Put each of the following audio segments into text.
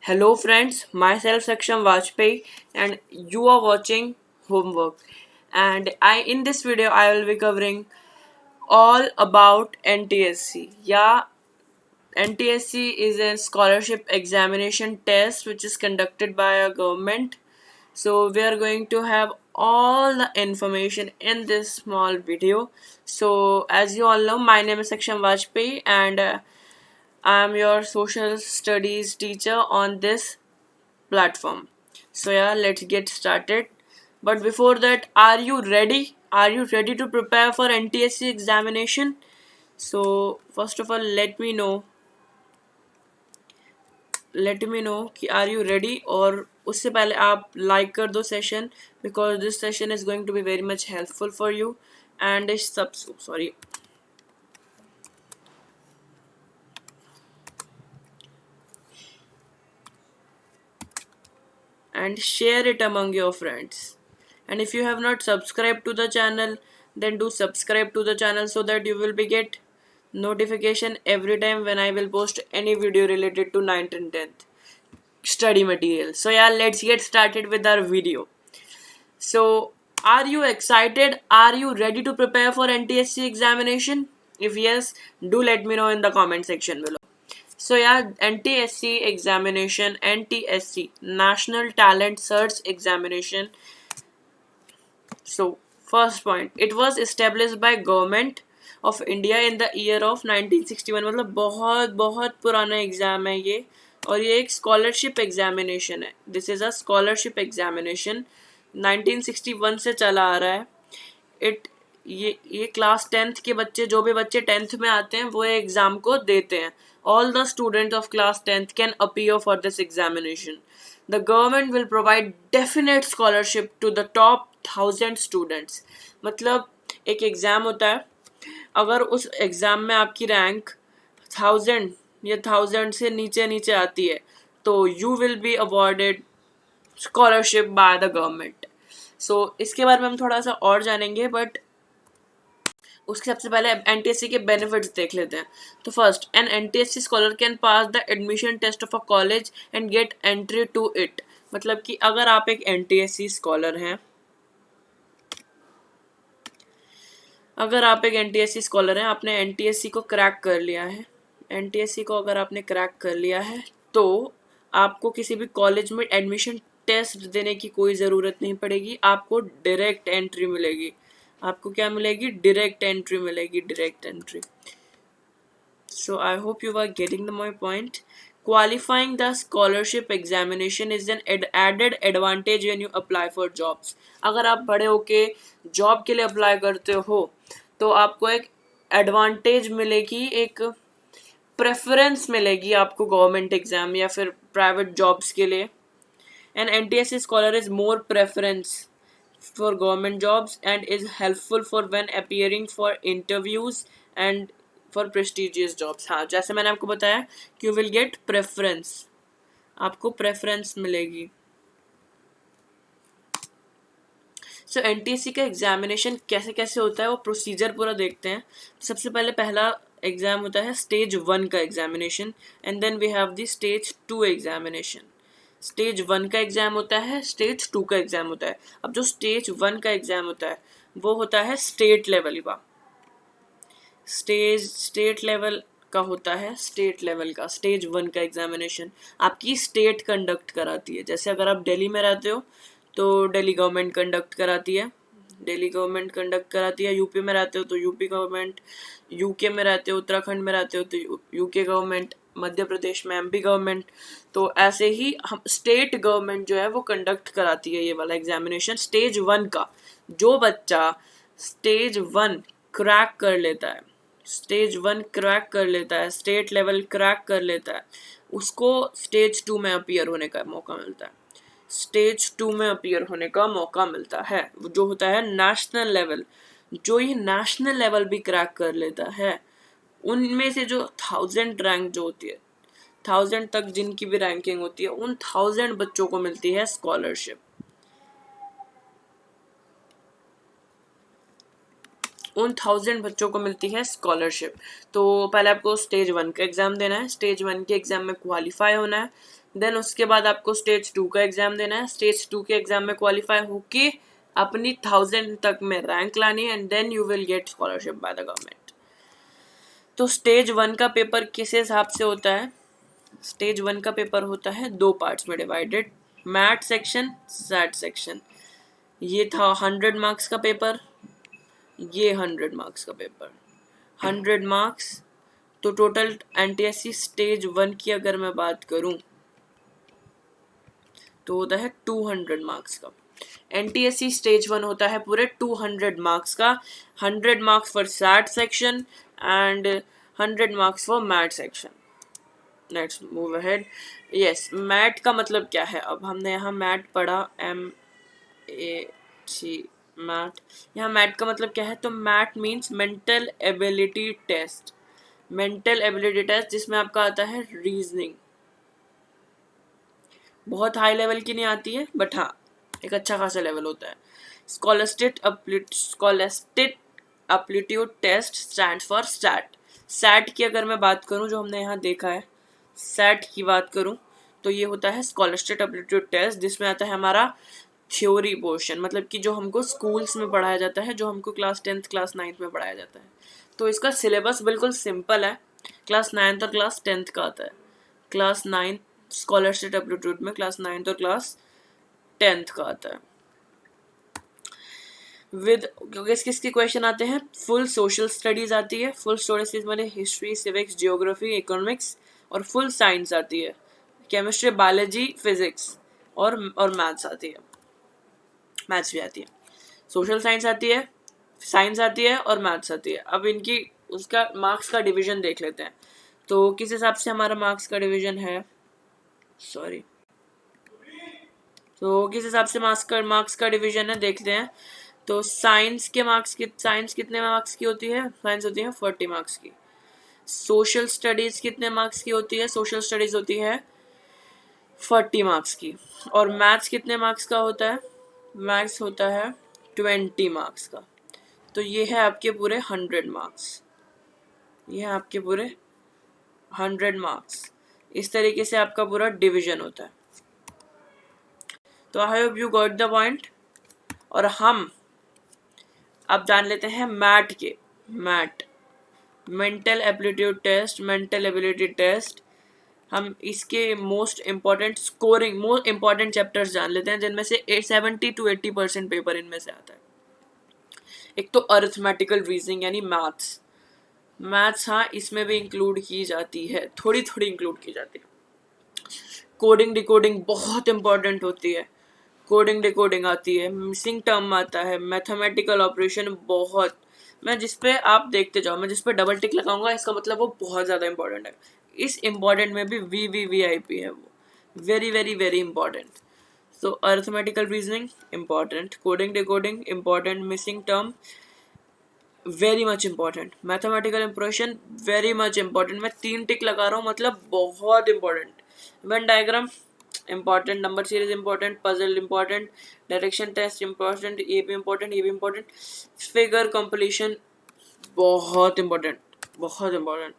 Hello friends, myself Saksham Vajpayee and you are watching Homework. And in this video I will be covering all about NTSC. Yeah, NTSC is a scholarship examination test which is conducted by a government. So we are going to have all the information in this small video. So as you all know, my name is Saksham Vajpayee and I am your social studies teacher on this platform. So yeah, let's get started. But before that, are you ready? Are you ready to prepare for NTSC examination? So first of all, let me know कि are you ready और उससे पहले आप like कर दो session because this session is going to be very much helpful for you and and share it among your friends. And if you have not subscribed to the channel, then do subscribe to the channel so that you will be get notification every time when I will post any video related to 9th and 10th study material. So yeah, let's get started with our video. So are you excited? Are you ready to prepare for NTSC examination? If yes, do let me know in the comment section below. So yeah, NTSC examination, NTSC, National Talent Search Examination. So first point, it was established by Government of India in the year of 1961. मतलब बहुत बहुत पुराना exam है ये और ये एक scholarship examination है. This is a scholarship examination 1961 से चला आ रहा है. इट ये क्लास 10th के बच्चे, जो भी बच्चे 10th में आते हैं वो एग्जाम को देते हैं. All the students of class 10th can appear for this examination. The government will provide definite scholarship to the top 1000 students. मतलब एक एग्जाम होता है, अगर उस एग्जाम में आपकी रैंक 1000 या 1000 से नीचे नीचे आती है तो you will be awarded scholarship by the government. So इसके बारे में हम थोड़ा सा और जानेंगे, बट उसके सबसे पहले एनटीएससी के बेनिफिट्स देख लेते हैं. तो first, an NTSC scholar can pass the admission test of a college and get entry to it. मतलब कि अगर आप एक एनटीएससी स्कॉलर हैं, आपने एनटीएससी को क्रैक कर लिया है, तो आपको किसी भी कॉलेज में एडमिशन टेस्ट देने की कोई ज़रूरत नहीं पड़ेगी. आपको डायरेक्ट एंट्री मिलेगी. आपको क्या मिलेगी? डायरेक्ट एंट्री मिलेगी. So I hope you are getting my point. Qualifying the scholarship examination is an added advantage when you apply for jobs. अगर आप बड़े होके जॉब के लिए अप्लाई करते हो तो आपको एक एडवांटेज मिलेगी, एक प्रेफरेंस मिलेगी आपको गवर्नमेंट एग्जाम या फिर प्राइवेट जॉब्स के लिए. N NTSC scholar is more preference for government jobs and is helpful for when appearing for interviews and for prestigious jobs. हाँ, जैसे मैंने आपको बताया कि you will get preference, आपको प्रेफरेंस मिलेगी. सो एनटीएससी का एग्जामिनेशन कैसे कैसे होता है वो प्रोसीजर पूरा देखते हैं. सबसे पहले पहला एग्जाम होता है स्टेज 1 का examination and then we have the stage 2 examination. Stage 1 का एग्जाम होता है, स्टेज 2 का एग्जाम होता है. अब जो स्टेज 1 का एग्जाम होता है वो होता है स्टेट लेवल का. स्टेट लेवल का स्टेज 1 का एग्जामिनेशन आपकी स्टेट कंडक्ट कराती है. जैसे अगर आप दिल्ली में रहते हो तो दिल्ली गवर्नमेंट कंडक्ट कराती है. यूपी में रहते हो तो यूपी गवर्नमेंट, यूके में रहते हो, उत्तराखंड में रहते हो तो यूके गवर्नमेंट, मध्य प्रदेश में एमपी गवर्नमेंट. तो ऐसे ही हम स्टेट गवर्नमेंट जो है वो कंडक्ट कराती है ये वाला एग्जामिनेशन. स्टेज 1 का जो बच्चा स्टेज 1 क्रैक कर लेता है, स्टेट लेवल क्रैक कर लेता है, उसको स्टेज 2 में अपीयर होने का मौका मिलता है. जो होता है नेशनल लेवल. जो ये नेशनल लेवल भी क्रैक कर लेता है उनमें से जो 1000 रैंक जो होती है, 1000 तक जिनकी भी रैंकिंग होती है, उन 1000 बच्चों को मिलती है स्कॉलरशिप. तो पहले आपको स्टेज 1 का एग्जाम देना है. स्टेज 1 के एग्जाम में क्वालिफाई होना है. देन उसके बाद आपको स्टेज 2 का एग्जाम देना है। स्टेज 2 के एग्जाम में क्वालिफाई होके अपनी 1000 तक में रैंक लानी है, and then you will get scholarship by the government. तो स्टेज 1 का पेपर किस हिसाब से होता है? स्टेज 1 का पेपर होता है 2 पार्ट्स में divided, math section, SAT section. ये था 100 मार्क्स का पेपर, ये 100 मार्क्स का पेपर, 100 मार्क्स। तो टोटल एनटीएससी स्टेज 1 की अगर मैं बात करूं तो होता है 200 मार्क्स का। एनटीएससी स्टेज 1 होता है पूरे 200 मार्क्स का, 100 marks for SAT section and 100 marks for math section. Let's move ahead. Yes, math का मतलब क्या है? अब हमने यहाँ मैथ पढ़ा, MAT, मैथ। यहाँ मैथ का मतलब क्या है? तो math means mental ability test. Mental ability test जिसमें आपका आता है रीजनिंग। बहुत हाई लेवल की नहीं आती है, बट हाँ एक अच्छा खासा लेवल होता है। Scholastic aptitude test stands for SAT. SAT की अगर मैं बात करूं, जो हमने यहाँ देखा है, सैट की बात करूं तो ये होता है स्कॉलस्टिक एप्टीट्यूड टेस्ट, जिसमें आता है हमारा थ्योरी पोर्शन, मतलब कि जो हमको स्कूल्स में पढ़ाया जाता है, जो हमको क्लास 10th क्लास 9th में पढ़ाया जाता है। तो इसका सिलेबस बिल्कुल सिंपल है, क्लास 9th और क्लास 10th का आता है। क्लास 9 स्कॉलरशिप एप्टीट्यूड में क्लास 9th और क्लास 10th का आता है। विद किस किस के क्वेश्चन आते हैं? फुल सोशल स्टडीज आती है, फुल स्टडीज मैंने हिस्ट्री, सिविक्स, जियोग्राफी, इकोनॉमिक्स, और फुल साइंस आती है, केमिस्ट्री, बायोलॉजी, फिजिक्स और मैथ्स आती है, मैथ्स भी आती है। सोशल साइंस आती है, साइंस आती है और मैथ्स आती है। अब इनकी उसका मार्क्स का डिवीजन देख लेते हैं। तो किस हिसाब से हमारा मार्क्स का डिवीजन है, तो किस हिसाब से मार्क्स का डिवीजन है देखते हैं। तो साइंस कितने मार्क्स की होती है? साइंस होती है 40 मार्क्स की। सोशल स्टडीज कितने मार्क्स की होती है? सोशल स्टडीज होती है 40 मार्क्स की। और मैथ्स कितने मार्क्स का होता है? मैथ्स होता है 20 मार्क्स का। तो ये है आपके पूरे 100 मार्क्स, ये है आपके पूरे 100 मार्क्स। इस तरीके से आपका पूरा डिवीजन होता है। तो I hope you got the point. और हम अब जान लेते हैं मैट के। MAT mental aptitude test, mental ability test. हम इसके मोस्ट इम्पॉर्टेंट चैप्टर्स जान लेते हैं, जिनमें से 70 to 80% पेपर इनमें से आता है। एक तो अरिथमेटिकल रीजनिंग यानी मैथ्स हाँ इसमें भी इंक्लूड की जाती है, थोड़ी थोड़ी इंक्लूड की जाती है। कोडिंग डिकोडिंग बहुत इंपॉर्टेंट होती है, कोडिंग डिकोडिंग आती है, मिसिंग टर्म आता है, मैथमेटिकल ऑपरेशन बहुत। मैं जिस पे आप देखते जाओ, मैं जिस पे डबल टिक लगाऊंगा इसका मतलब वो बहुत ज़्यादा इंपॉर्टेंट है। इस इम्पॉर्टेंट में भी VVVIP है, वो very very very important. So arithmetical reasoning important, coding decoding important, missing term very much important, mathematical impression very much important. मैं 3 टिक लगा रहा हूँ मतलब बहुत important. Venn diagram important, number series important, puzzle important, direction test important, ये भी important, figure completion बहुत important, बहुत इंपॉर्टेंट।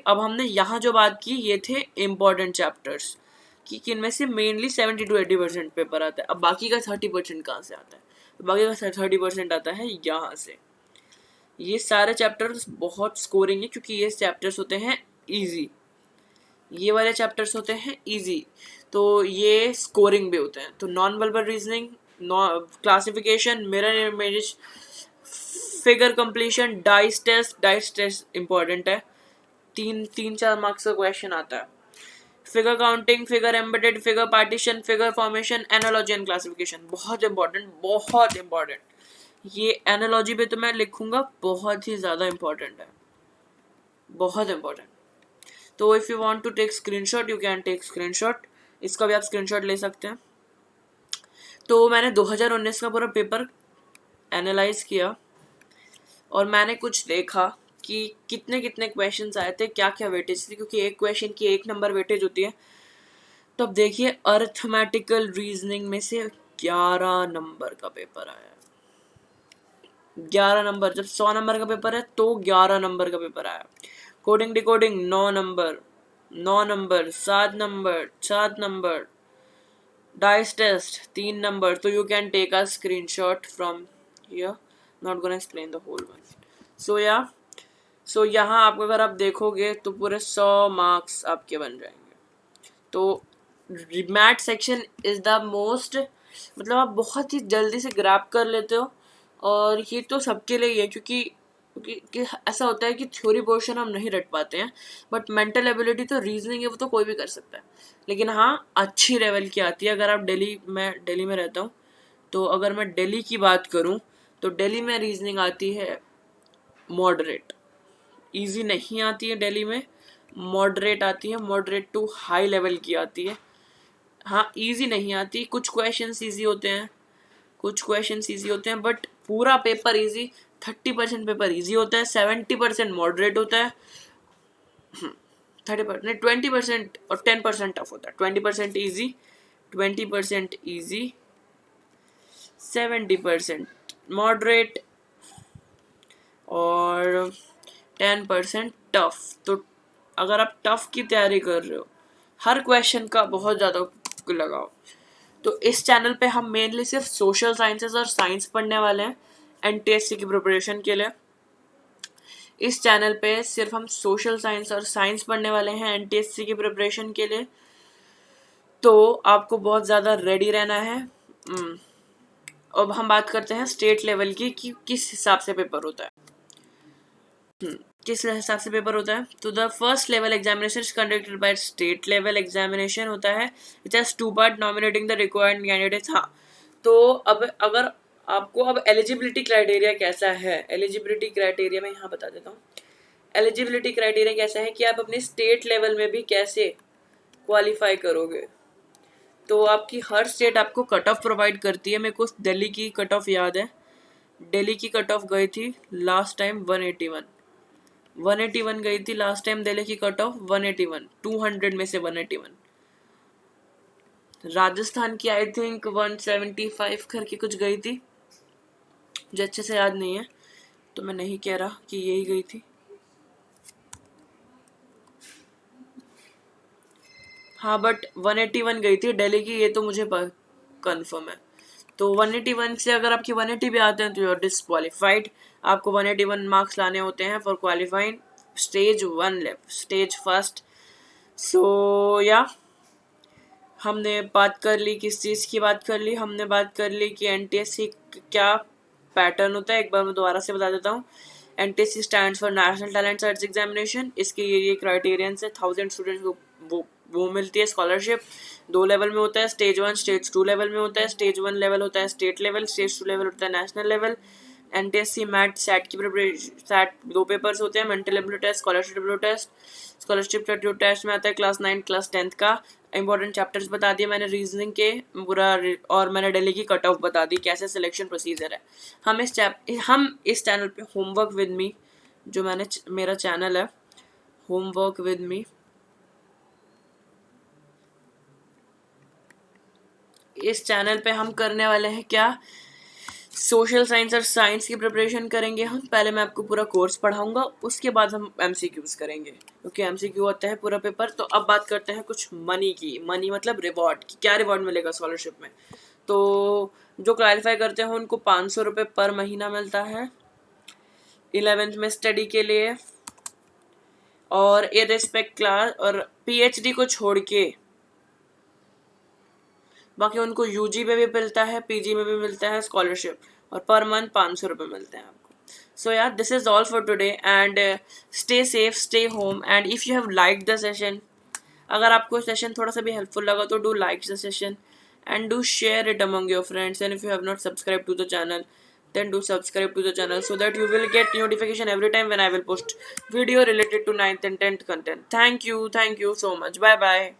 अब हमने यहाँ जो बात की ये थे इंपॉर्टेंट चैप्टर्स कि किनमें से मेनली 70 to 80% पेपर आता है। अब बाकी का 30% कहाँ से आता है? बाकी का 30% आता है यहाँ से। ये सारे चैप्टर्स बहुत स्कोरिंग है क्योंकि ये चैप्टर्स होते हैं इजी, ये वाले चैप्टर्स होते हैं इजी, तो ये स्कोरिंग भी होते हैं। तो non verbal reasoning, classification, mirror image, figure completion, dice test important है, 3-4 मार्क्स का क्वेश्चन आता है। Figure counting, figure embedded, figure partition, figure formation, analogy and classification बहुत इंपॉर्टेंट, बहुत इंपॉर्टेंट। ये एनालॉजी पे तो मैं लिखूंगा बहुत ही ज़्यादा इंपॉर्टेंट है, बहुत इंपॉर्टेंट। तो if you want to take screenshot you can take screenshot, इसका भी आप स्क्रीनशॉट ले सकते हैं। तो मैंने 2019 का पूरा पेपर एनालाइज किया और मैंने कुछ देखा कि कितने कितने क्वेश्चंस आए थे, क्या क्या वेटेज थी, क्योंकि एक क्वेश्चन की 1 नंबर वेटेज होती है। तो अब देखिए अरिथमेटिकल रीजनिंग में से 11 नंबर का पेपर आया, 11 नंबर। जब 100 नंबर का पेपर है तो 11 नंबर का पेपर आया। Coding decoding 9 number, 9 number, 7 number, dice test 3 number. तो you can take a screenshot from here. Not gonna explain the whole one. So yeah, so यहाँ आप अगर आप देखोगे तो पूरे 100 मार्क्स आपके बन जाएंगे. तो math section is the most, मतलब आप बहुत ही जल्दी से ग्रैब कर लेते हो. और ये तो सबके लिए ही है, क्योंकि ऐसा होता है कि थ्योरी पोर्शन हम नहीं रट पाते हैं, बट मेंटल एबिलिटी तो रीजनिंग है, वो तो कोई भी कर सकता है. लेकिन हाँ, अच्छी लेवल की आती है. अगर आप दिल्ली में रहता हूँ, तो अगर मैं दिल्ली की बात करूँ तो दिल्ली में रीजनिंग आती है मॉडरेट. इजी नहीं आती है दिल्ली में, मॉडरेट आती है. मॉडरेट टू हाई लेवल की आती है. हाँ, इजी नहीं आती. कुछ क्वेश्चंस इजी होते हैं, बट पूरा पेपर इजी. 30% पेपर इजी होता है, 70% मॉडरेट होता है, 30% नहीं 20% और 10% टफ होता है. 20% इजी, 20% इजी, 70% मॉडरेट और 10% टफ. तो अगर आप टफ की तैयारी कर रहे हो, हर क्वेश्चन का बहुत ज़्यादा लगाओ. तो इस चैनल पे हम मेनली सिर्फ सोशल साइंसेस और साइंस पढ़ने वाले हैं एनटीएससी की प्रिपरेशन के लिए. इस चैनल पे सिर्फ हम सोशल साइंस और साइंस पढ़ने वाले हैं एनटीएससी की प्रिपरेशन के लिए. तो आपको बहुत ज़्यादा रेडी रहना है. अब हम बात करते हैं स्टेट लेवल की कि किस हिसाब से पेपर होता है. किस हिसाब से पेपर होता है. तो the first level examination is conducted by state level examination होता है. It has 2 part, nominating the required candidates. हाँ, तो अब अगर आपको अब एलिजिबिलिटी क्राइटेरिया कैसा है, एलिजिबिलिटी क्राइटेरिया मैं यहाँ बता देता हूँ. एलिजिबिलिटी क्राइटेरिया कैसा है कि आप अपने स्टेट लेवल में भी कैसे क्वालिफाई करोगे. तो आपकी हर स्टेट आपको कट ऑफ प्रोवाइड करती है. मेरे को दिल्ली की कट ऑफ याद है. दिल्ली की कट ऑफ गई थी लास्ट टाइम 181 गई थी लास्ट टाइम. दिल्ली की कट ऑफ 181, 200 में से 181. राजस्थान की आई थिंक 175 करके कुछ गई थी, मुझे अच्छे से याद नहीं है, तो मैं नहीं कह रहा कि यही गई थी. हाँ, बट 181 गई थी दिल्ली की, ये तो मुझे कंफर्म है. तो 181 से अगर आपकी 180 भी आते हैं तो यू आर डिसक्वालीफाइड. आपको 181 मार्क्स लाने होते हैं for qualifying stage 1 level, stage first. So या हमने बात कर ली, किस चीज़ की बात कर ली, हमने बात कर ली कि एनटीएससी क्या पैटर्न होता है. एक बार मैं दोबारा से बता देता हूँ. NTSC stands for national talent search examination. इसके ये क्राइटेरियंस है. 1000 स्टूडेंट्स को वो मिलती है स्कॉलरशिप. 2 लेवल में होता है, स्टेज 1 स्टेज 2 लेवल में होता है. स्टेज 1 लेवल होता है स्टेट लेवल, स्टेज 2 लेवल होता है national level. NTSC MAT SAT की प्रिपरेशन, सैट 2 पेपर्स होते हैं, mental ability test, scholarship test. Scholarship test में आता है क्लास 9 क्लास 10 का. इंपॉर्टेंट चैप्टर्स बता दिए मैंने रीजनिंग के पूरा, और मैंने दिल्ली की कट ऑफ बता दी, कैसे सिलेक्शन प्रोसीजर है. हम इस चैनल पे होमवर्क विद मी, जो मेरा चैनल है होमवर्क विद मी, इस चैनल पे हम करने वाले हैं क्या, सोशल साइंस और साइंस की प्रिपरेशन करेंगे हम. पहले मैं आपको पूरा कोर्स पढ़ाऊंगा, उसके बाद हम एमसीक्यूज करेंगे, क्योंकि एमसीक्यू होता है पूरा पेपर. तो अब बात करते हैं कुछ मनी की. मनी मतलब रिवॉर्ड, कि क्या रिवॉर्ड मिलेगा स्कॉलरशिप में. तो जो क्वालिफाई करते हैं उनको 500 रुपये पर महीना मिलता है 11th में स्टडी के लिए. और इररिस्पेक्ट क्लास और पीएचडी को छोड़ के बाकी उनको यूजी में भी मिलता है, पीजी में भी मिलता है स्कॉलरशिप, और पर मंथ 500 रुपये मिलते हैं आपको. सो यार, this is all for today and stay safe, stay home. And if you have like the session, अगर आपको सेशन थोड़ा सा भी हेल्पफुल लगा तो do like the session and do share it among your friends. And if you have not subscribed to the channel, then do subscribe to the channel so that you will get notification every time when I will post video related to 9th and 10th content. Thank you so much. Bye bye.